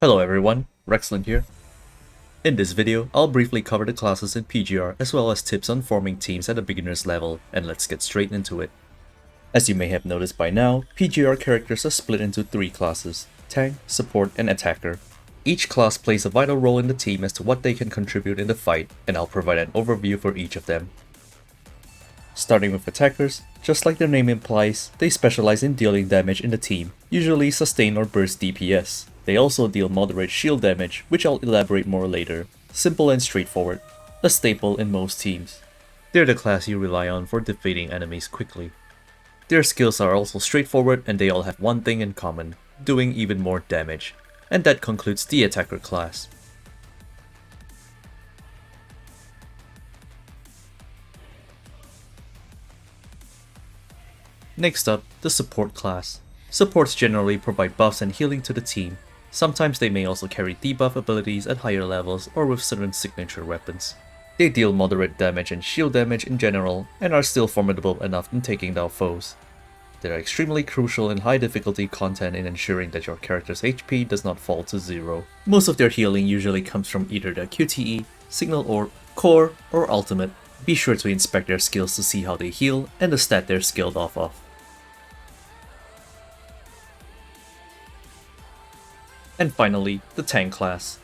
Hello everyone, Rexlent here. In this video, I'll briefly cover the classes in PGR as well as tips on forming teams at a beginner's level, and let's get straight into it. As you may have noticed by now, PGR characters are split into 3 classes: Tank, Support, and Attacker. Each class plays a vital role in the team as to what they can contribute in the fight, and I'll provide an overview for each of them. Starting with Attackers, just like their name implies, they specialize in dealing damage in the team, usually sustain or burst DPS. They also deal moderate shield damage, which I'll elaborate more later. Simple and straightforward, a staple in most teams. They're the class you rely on for defeating enemies quickly. Their skills are also straightforward, and they all have one thing in common: doing even more damage. And that concludes the Attacker class. Next up, the Support class. Supports generally provide buffs and healing to the team. Sometimes they may also carry debuff abilities at higher levels or with certain signature weapons. They deal moderate damage and shield damage in general, and are still formidable enough in taking down foes. They are extremely crucial in high difficulty content in ensuring that your character's HP does not fall to 0. Most of their healing usually comes from either their QTE, Signal Orb, Core, or Ultimate. Be sure to inspect their skills to see how they heal and the stat they're skilled off of. And finally, the Tank class.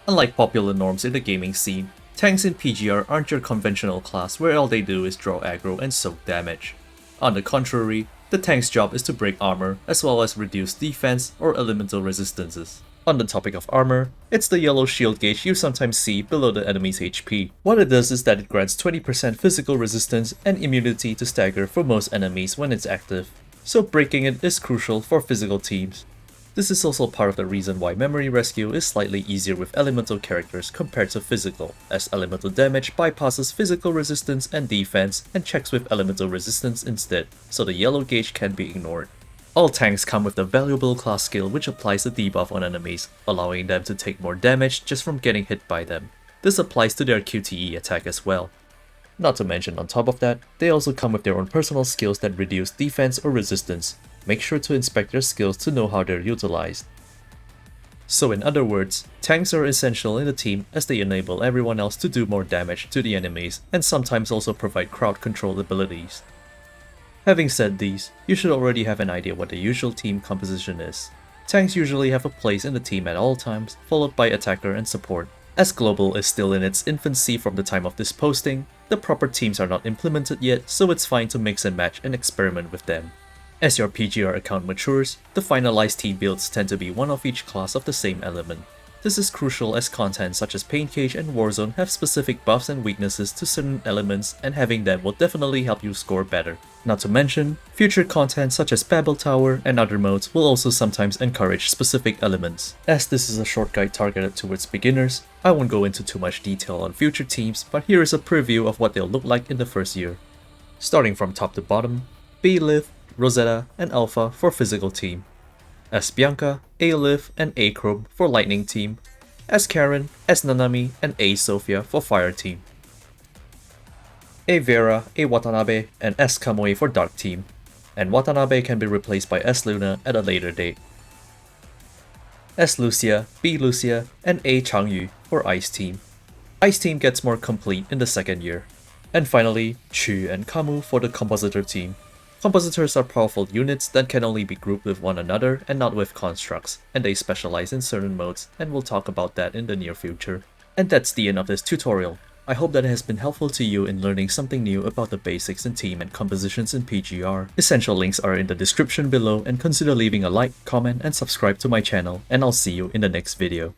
Unlike popular norms in the gaming scene, tanks in PGR aren't your conventional class where all they do is draw aggro and soak damage. On the contrary, the tank's job is to break armor as well as reduce defense or elemental resistances. On the topic of armor, it's the yellow shield gauge you sometimes see below the enemy's HP. What it does is that it grants 20% physical resistance and immunity to stagger for most enemies when it's active, so breaking it is crucial for physical teams. This is also part of the reason why memory rescue is slightly easier with elemental characters compared to physical, as elemental damage bypasses physical resistance and defense and checks with elemental resistance instead, so the yellow gauge can be ignored. All tanks come with the valuable class skill which applies a debuff on enemies, allowing them to take more damage just from getting hit by them. This applies to their QTE attack as well. Not to mention, on top of that, they also come with their own personal skills that reduce defense or resistance. Make sure to inspect their skills to know how they're utilized. So in other words, tanks are essential in the team as they enable everyone else to do more damage to the enemies and sometimes also provide crowd control abilities. Having said these, you should already have an idea what the usual team composition is. Tanks usually have a place in the team at all times, followed by Attacker and Support. As Global is still in its infancy from the time of this posting, the proper teams are not implemented yet, so it's fine to mix and match and experiment with them. As your PGR account matures, the finalized team builds tend to be one of each class of the same element. This is crucial as content such as Pain Cage and Warzone have specific buffs and weaknesses to certain elements, and having them will definitely help you score better. Not to mention, future content such as Babel Tower and other modes will also sometimes encourage specific elements. As this is a short guide targeted towards beginners, I won't go into too much detail on future teams, but here is a preview of what they'll look like in the first year. Starting from top to bottom, B-Liv, Rosetta, and Alpha for physical team, S Bianca, A Liv, and A Chrome for lightning team, S Karen, S Nanami, and A Sophia for fire team, A Vera, A Watanabe, and S Kamui for dark team, and Watanabe can be replaced by S Luna at a later date, S Lucia, B Lucia, and A Changyu for ice team. Ice team gets more complete in the second year. And finally, Chu and Kamu for the compositor team. Compositors are powerful units that can only be grouped with one another and not with constructs, and they specialize in certain modes, and we'll talk about that in the near future. And that's the end of this tutorial. I hope that it has been helpful to you in learning something new about the basics in team and compositions in PGR. Essential links are in the description below, and consider leaving a like, comment, and subscribe to my channel, and I'll see you in the next video.